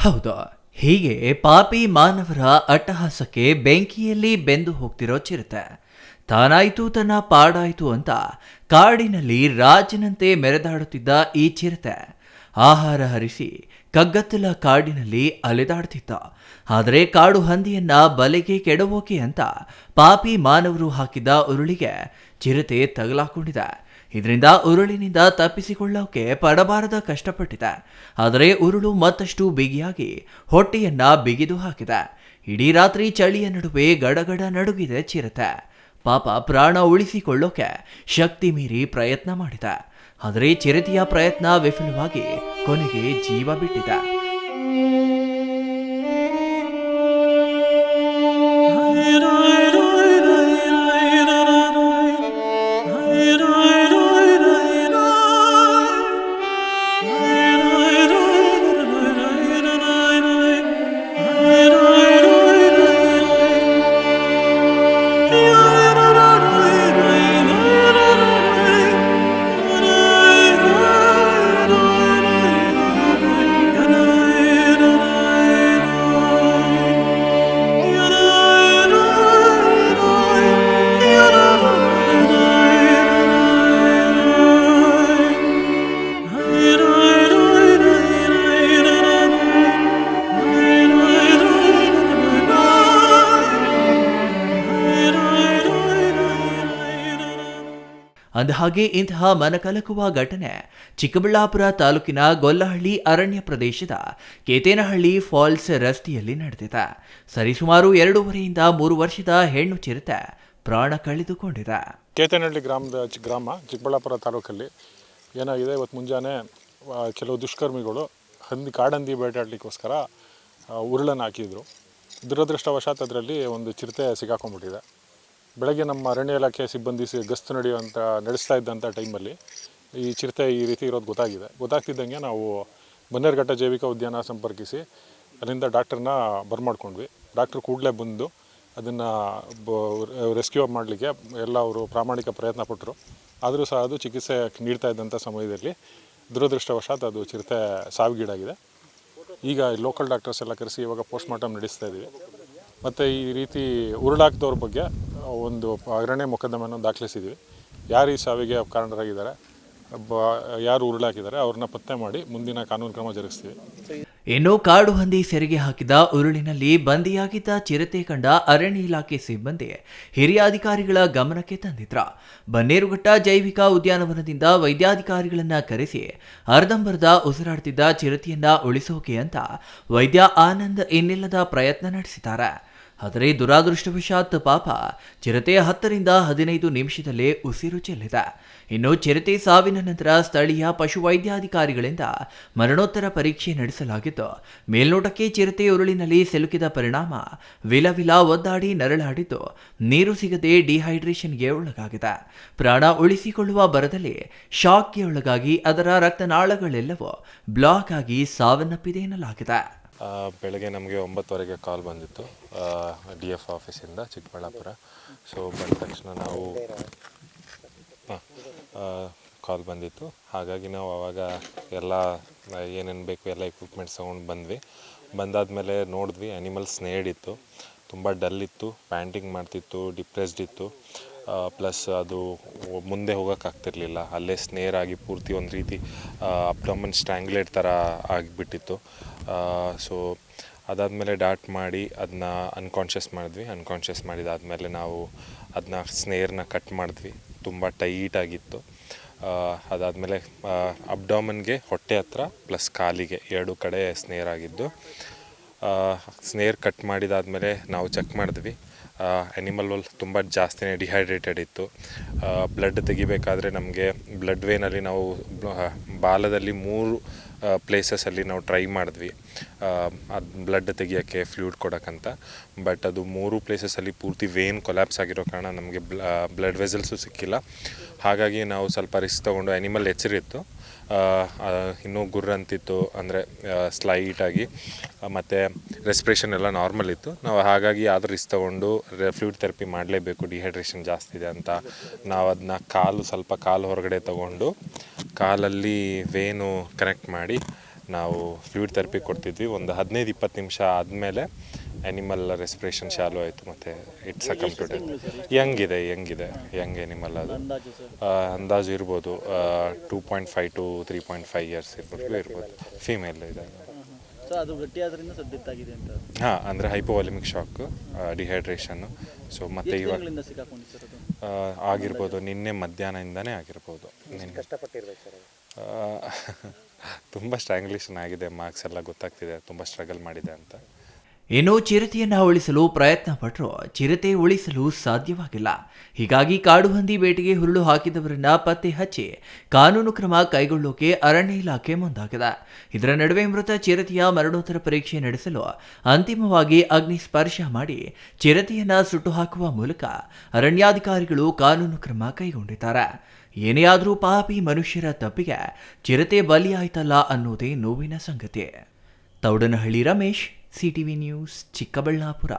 ಹೌದು. ಹೀಗೆ ಪಾಪಿ ಮಾನವರ ಅಟ್ಟಹಾಸಕ್ಕೆ ಬೆಂಕಿಯಲ್ಲಿ ಬೆಂದು ಹೋಗ್ತಿರೋ ಚಿರತೆ ತಾನಾಯ್ತು ತನ್ನ ಪಾಡಾಯ್ತು ಅಂತ ಕಾಡಿನಲ್ಲಿ ರಾಜನಂತೆ ಮೆರೆದಾಡುತ್ತಿದ್ದ ಈ ಚಿರತೆ ಆಹಾರ ಹರಿಸಿ ಕಗ್ಗತ್ತಲ ಕಾಡಿನಲ್ಲಿ ಅಲೆದಾಡ್ತಿದ್ದ. ಆದರೆ ಕಾಡು ಹಂದಿಯನ್ನ ಬಲೆಗೆ ಕೆಡವೋಕೆ ಅಂತ ಪಾಪಿ ಮಾನವರು ಹಾಕಿದ್ದ ಉರುಳಿಗೆ ಚಿರತೆ ತಗಲಾಕೊಂಡಿದೆ. ಇದರಿಂದ ಉರುಳಿನಿಂದ ತಪ್ಪಿಸಿಕೊಳ್ಳೋಕೆ ಪಡಬಾರದ ಕಷ್ಟಪಟ್ಟಿದೆ. ಆದರೆ ಉರುಳು ಮತ್ತಷ್ಟು ಬಿಗಿಯಾಗಿ ಹೊಟ್ಟೆಯನ್ನ ಬಿಗಿದು ಹಾಕಿದೆ. ಇಡೀ ರಾತ್ರಿ ಚಳಿಯ ನಡುವೆ ಗಡಗಡ ನಡುಗಿದೆ ಚಿರತೆ. ಪಾಪ ಪ್ರಾಣ ಉಳಿಸಿಕೊಳ್ಳೋಕೆ ಶಕ್ತಿ ಮೀರಿ ಪ್ರಯತ್ನ ಮಾಡಿದೆ. ಆದರೆ ಚಿರತೆಯ ಪ್ರಯತ್ನ ವಿಫಲವಾಗಿ ಕೊನೆಗೆ ಜೀವ ಬಿಟ್ಟಿದೆ. ಅಂದಹಾಗೆ ಇಂತಹ ಮನಕಲಕುವ ಘಟನೆ ಚಿಕ್ಕಬಳ್ಳಾಪುರ ತಾಲೂಕಿನ ಗೊಲ್ಲಹಳ್ಳಿ ಅರಣ್ಯ ಪ್ರದೇಶದ ಕೇತೇನಹಳ್ಳಿ ಫಾಲ್ಸ್ ರಸ್ತೆಯಲ್ಲಿ ನಡೆದಿದೆ. ಸರಿಸುಮಾರು 2.5 ರಿಂದ 3 ವರ್ಷದ ಹೆಣ್ಣು ಚಿರತೆ ಪ್ರಾಣ ಕಳೆದುಕೊಂಡಿದೆ. ಕೇತೇನಹಳ್ಳಿ ಗ್ರಾಮ ಚಿಕ್ಕಬಳ್ಳಾಪುರ ತಾಲೂಕಲ್ಲಿ ಏನಾಗಿದೆ, ಇವತ್ತು ಮುಂಜಾನೆ ಕೆಲವು ದುಷ್ಕರ್ಮಿಗಳು ಕಾಡಂದಿ ಬೇಟಾಡಲಿಕ್ಕೋಸ್ಕರ ಉರುಳನ್ನು ಹಾಕಿದ್ರು. ದುರದೃಷ್ಟವಶಾತ್ ಅದರಲ್ಲಿ ಒಂದು ಚಿರತೆ ಸಿಕ್ಕಾಕೊಂಡ್ಬಿಟ್ಟಿದೆ. ಬೆಳಗ್ಗೆ ನಮ್ಮ ಅರಣ್ಯ ಇಲಾಖೆ ಸಿಬ್ಬಂದಿ ಗಸ್ತು ನಡೆಸ್ತಾ ಇದ್ದಂಥ ಟೈಮಲ್ಲಿ ಈ ಚಿರತೆ ಈ ರೀತಿ ಇರೋದು ಗೊತ್ತಾಗ್ತಿದ್ದಂಗೆ ನಾವು ಬನ್ನೇರುಘಟ್ಟ ಜೈವಿಕ ಉದ್ಯಾನ ಸಂಪರ್ಕಿಸಿ ಅಲ್ಲಿಂದ ಡಾಕ್ಟರ್ನ ಬರ್ಮಾಡ್ಕೊಂಡ್ವಿ. ಡಾಕ್ಟ್ರು ಕೂಡಲೇ ಬಂದು ಅದನ್ನು ರೆಸ್ಕ್ಯೂ ಮಾಡಲಿಕ್ಕೆ ಎಲ್ಲ ಅವರು ಪ್ರಾಮಾಣಿಕ ಪ್ರಯತ್ನ ಪಟ್ಟರು. ಆದರೂ ಸಹ ಅದು ಚಿಕಿತ್ಸೆ ನೀಡ್ತಾ ಇದ್ದಂಥ ಸಮಯದಲ್ಲಿ ದುರದೃಷ್ಟವಶಾತ್ ಅದು ಚಿರತೆ ಸಾವಿಗೀಡಾಗಿದೆ. ಈಗ ಲೋಕಲ್ ಡಾಕ್ಟರ್ಸ್ ಎಲ್ಲ ಕರೆಸಿ ಇವಾಗ ಪೋಸ್ಟ್ ಮಾರ್ಟಮ್ ನಡೆಸ್ತಾ ಇದ್ದೀವಿ. ಮತ್ತು ಈ ರೀತಿ ಉರುಳಾಕ್ದವ್ರ ಬಗ್ಗೆ ಒಂದು ಅರಣ್ಯ ಮೊಕದ್ದಮೆಯನ್ನು ದಾಖಲಿಸಿದ್ದೀವಿ. ಯಾರು ಈ ಸಾವಿಗೆ ಕಾರಣರಾಗಿದ್ದಾರೆ, ಯಾರು ಉರುಳಾಕಿದ್ದಾರೆ ಅವ್ರನ್ನ ಪತ್ತೆ ಮಾಡಿ ಮುಂದಿನ ಕಾನೂನು ಕ್ರಮ ಜರುಗಿಸ್ತೀವಿ. ಇನ್ನು ಕಾಡು ಹಂದಿ ಸೆರೆಗೆ ಹಾಕಿದ ಉರುಳಿನಲ್ಲಿ ಬಂದಿಯಾಗಿದ್ದ ಚಿರತೆ ಕಂಡ ಅರಣ್ಯ ಇಲಾಖೆ ಸಿಬ್ಬಂದಿ ಹಿರಿಯ ಅಧಿಕಾರಿಗಳ ಗಮನಕ್ಕೆ ತಂದಿದ್ರ. ಬನ್ನೇರುಘಟ್ಟ ಜೈವಿಕ ಉದ್ಯಾನವನದಿಂದ ವೈದ್ಯಾಧಿಕಾರಿಗಳನ್ನ ಕರೆಸಿ ಅರ್ಧಂಬರ್ಧ ಉಸಿರಾಡ್ತಿದ್ದ ಚಿರತೆಯನ್ನ ಉಳಿಸೋಕೆ ಅಂತ ವೈದ್ಯ ಆನಂದ್ ಇನ್ನಿಲ್ಲದ ಪ್ರಯತ್ನ ನಡೆಸಿದ್ದಾರೆ. ಆದರೆ ದುರಾದೃಷ್ಟವಶಾತ್ ಪಾಪ ಚಿರತೆ 10 ರಿಂದ 15 ನಿಮಿಷದಲ್ಲೇ ಉಸಿರು ಚೆಲ್ಲಿದೆ. ಇನ್ನು ಚಿರತೆ ಸಾವಿನ ನಂತರ ಸ್ಥಳೀಯ ಪಶುವೈದ್ಯಾಧಿಕಾರಿಗಳಿಂದ ಮರಣೋತ್ತರ ಪರೀಕ್ಷೆ ನಡೆಸಲಾಗಿದ್ದು, ಮೇಲ್ನೋಟಕ್ಕೆ ಚಿರತೆ ಉರುಳಿನಲ್ಲಿ ಸಿಲುಕಿದ ಪರಿಣಾಮ ವಿಲವಿಲ ಒದ್ದಾಡಿ ನರಳಾಡಿದ್ದು ನೀರು ಸಿಗದೆ ಡಿಹೈಡ್ರೇಷನ್ಗೆ ಒಳಗಾಗಿದೆ. ಪ್ರಾಣ ಉಳಿಸಿಕೊಳ್ಳುವ ಬರದಲ್ಲಿ ಶಾಕ್ಗೆ ಒಳಗಾಗಿ ಅದರ ರಕ್ತನಾಳಗಳೆಲ್ಲವೂ ಬ್ಲಾಕ್ ಆಗಿ ಸಾವನ್ನಪ್ಪಿದೆ ಎನ್ನಲಾಗಿದೆ. ಬೆಳಗ್ಗೆ ನಮಗೆ 9:00 ಕಾಲ್ ಬಂದಿತ್ತು DF ಆಫೀಸಿಂದ ಚಿಕ್ಕಬಳ್ಳಾಪುರ. ಸೊ ಬಂದ ತಕ್ಷಣ ನಾವು ಕಾಲ್ ಬಂದಿತ್ತು. ಹಾಗಾಗಿ ನಾವು ಆವಾಗ ಎಲ್ಲ ಏನೇನು ಬೇಕು ಎಲ್ಲ ಎಕ್ವಿಪ್ಮೆಂಟ್ಸ್ ತೊಗೊಂಡು ಬಂದ್ವಿ. ಬಂದಾದಮೇಲೆ ನೋಡಿದ್ವಿ, ಅನಿಮಲ್ ಸ್ನೇಡ್ ಇತ್ತು, ತುಂಬ ಡಲ್ ಇತ್ತು, ಪ್ಯಾಂಟಿಂಗ್ ಮಾಡ್ತಿತ್ತು, ಡಿಪ್ರೆಸ್ಡ್ ಇತ್ತು. ಪ್ಲಸ್ ಅದು ಮುಂದೆ ಹೋಗೋಕ್ಕಾಗ್ತಿರ್ಲಿಲ್ಲ, ಅಲ್ಲೇ ಸ್ನೇರ್ ಆಗಿ ಪೂರ್ತಿ ಒಂದು ರೀತಿ ಅಬ್ಡಮನ್ ಸ್ಟ್ರ್ಯಾಂಗ್ಲೇಟ್ ಥರ ಆಗಿಬಿಟ್ಟಿತ್ತು. ಸೊ ಅದಾದಮೇಲೆ ಡಾಟ್ ಮಾಡಿ ಅದನ್ನ ಅನ್ಕಾನ್ಷಿಯಸ್ ಮಾಡಿದಾದಮೇಲೆ ನಾವು ಅದನ್ನ ಸ್ನೇರ್ನ ಕಟ್ ಮಾಡಿದ್ವಿ. ತುಂಬ ಟೈಟಾಗಿತ್ತು. ಅದಾದಮೇಲೆ ಅಬ್ಡಮನ್ಗೆ ಹೊಟ್ಟೆ ಹತ್ರ ಪ್ಲಸ್ ಕಾಲಿಗೆ 2 ಕಡೆ ಸ್ನೇರ್ ಆಗಿದ್ದು. ಸ್ನೇರ್ ಕಟ್ ಮಾಡಿದಾದಮೇಲೆ ನಾವು ಚೆಕ್ ಮಾಡಿದ್ವಿ. ಆ್ಯನಿಮಲ್ ತುಂಬ ಜಾಸ್ತಿನೇ ಡಿಹೈಡ್ರೇಟೆಡ್ ಇತ್ತು. ಬ್ಲಡ್ ತೆಗಿಬೇಕಾದ್ರೆ ನಮಗೆ ಬ್ಲಡ್ ವೇನಲ್ಲಿ ನಾವು ಬಾಲದಲ್ಲಿ 3 ಪ್ಲೇಸಸಲ್ಲಿ ನಾವು ಟ್ರೈ ಮಾಡಿದ್ವಿ ಅದು ಬ್ಲಡ್ ತೆಗಿಯೋಕ್ಕೆ, ಫ್ಲೂಯಿಡ್ ಕೊಡೋಕ್ಕಂತ. ಬಟ್ ಅದು 3 ಪ್ಲೇಸಸಲ್ಲಿ ಪೂರ್ತಿ ವೇನ್ ಕೊಲ್ಯಾಪ್ಸ್ ಆಗಿರೋ ಕಾರಣ ನಮಗೆ ಬ್ಲಡ್ ವೆಸಲ್ಸು ಸಿಕ್ಕಿಲ್ಲ. ಹಾಗಾಗಿ ನಾವು ಸ್ವಲ್ಪ ರಿಸ್ಕ್ ತೊಗೊಂಡು, ಆ್ಯನಿಮಲ್ ಎಚ್ಚರಿತ್ತು, ಇನ್ನೂ ಗುರ್ರಂತಿತ್ತು, ಅಂದರೆ ಸ್ಲೈಟಾಗಿ, ಮತ್ತು ರೆಸ್ಪಿರೇಷನ್ ಎಲ್ಲ ನಾರ್ಮಲ್ ಇತ್ತು. ನಾವು ಹಾಗಾಗಿ ಆದರೂ ರಿಸ್ಕ್ ತೊಗೊಂಡು ಫ್ಲೂಯಿಡ್ ಥೆರಪಿ ಮಾಡಲೇಬೇಕು, ಡಿಹೈಡ್ರೇಷನ್ ಜಾಸ್ತಿ ಇದೆ ಅಂತ. ನಾವು ಅದನ್ನ ಕಾಲು ಹೊರಗಡೆ ತೊಗೊಂಡು ಕಾಲಲ್ಲಿ ವೇನು ಕನೆಕ್ಟ್ ಮಾಡಿ ನಾವು ಫ್ಲೂಯಿಡ್ ಥೆರಪಿ ಕೊಡ್ತಿದ್ವಿ. ಒಂದು 15-20 ನಿಮಿಷ ಆದಮೇಲೆ ಆ್ಯನಿಮಲ್ ರೆಸ್ಪಿರೇಷನ್ ಚಾಲು ಆಯಿತು ಮತ್ತು it's succumb to death. Young animal ಅದು. ಅಂದಾಜು ಇರ್ಬೋದು 2.5 to 3.5 ಇಯರ್ಸ್ ಇರ್ಬೋದು. ಫೀಮೇಲ್ ಇದೆ. ಸೊ ಅದು ಗಟ್ಟಿಯಾದ್ರಿಂದ ಡೆತ್ ಆಗಿದೆ ಅಂತ. ಹಾಂ, ಅಂದರೆ ಹೈಪೋವಾಲಿಮಿಕ್ ಶಾಕ್, ಡಿಹೈಡ್ರೇಷನ್ನು. ಸೊ ಮತ್ತು ಇವಾಗ ಸಿಕ್ಕಾಕೊಂಡಿತ್ತು ಸರ್ ಅದು? ಆಗಿರ್ಬೋದು, ನಿನ್ನೆ ಮಧ್ಯಾಹ್ನದಿಂದನೇ ಆಗಿರ್ಬೋದು. ತುಂಬ ಸ್ಟ್ರ್ಯಾಂಗ್ಯುಲೇಷನ್ ಆಗಿದೆ, ಮಾರ್ಕ್ಸ್ ಎಲ್ಲ ಗೊತ್ತಾಗ್ತಿದೆ, ತುಂಬ ಸ್ಟ್ರಗಲ್ ಮಾಡಿದೆ ಅಂತ. ಇನ್ನು ಚಿರತೆಯನ್ನು ಉಳಿಸಲು ಪ್ರಯತ್ನ ಪಟ್ಟರು ಚಿರತೆ ಉಳಿಸಲು ಸಾಧ್ಯವಾಗಿಲ್ಲ. ಹೀಗಾಗಿ ಕಾಡು ಹಂದಿ ಬೇಟೆಗೆ ಹುರುಳು ಹಾಕಿದವರನ್ನ ಪತ್ತೆ ಹಚ್ಚಿ ಕಾನೂನು ಕ್ರಮ ಕೈಗೊಳ್ಳೋಕೆ ಅರಣ್ಯ ಇಲಾಖೆ ಮುಂದಾಗಿದೆ. ಇದರ ನಡುವೆ ಮೃತ ಚಿರತೆಯ ಮರಣೋತ್ತರ ಪರೀಕ್ಷೆ ನಡೆಸಲು ಅಂತಿಮವಾಗಿ ಅಗ್ನಿ ಸ್ಪರ್ಶ ಮಾಡಿ ಚಿರತೆಯನ್ನ ಸುಟ್ಟು ಹಾಕುವ ಮೂಲಕ ಅರಣ್ಯಾಧಿಕಾರಿಗಳು ಕಾನೂನು ಕ್ರಮ ಕೈಗೊಂಡಿದ್ದಾರೆ. ಏನೇ ಆದರೂ ಪಾಪಿ ಮನುಷ್ಯರ ತಪ್ಪಿಗೆ ಚಿರತೆ ಬಲಿಯಾಯ್ತಲ್ಲ ಅನ್ನೋದೇ ನೋವಿನ ಸಂಗತಿ. Thoudanahalli Ramesh, CTV news, Chikkaballapur.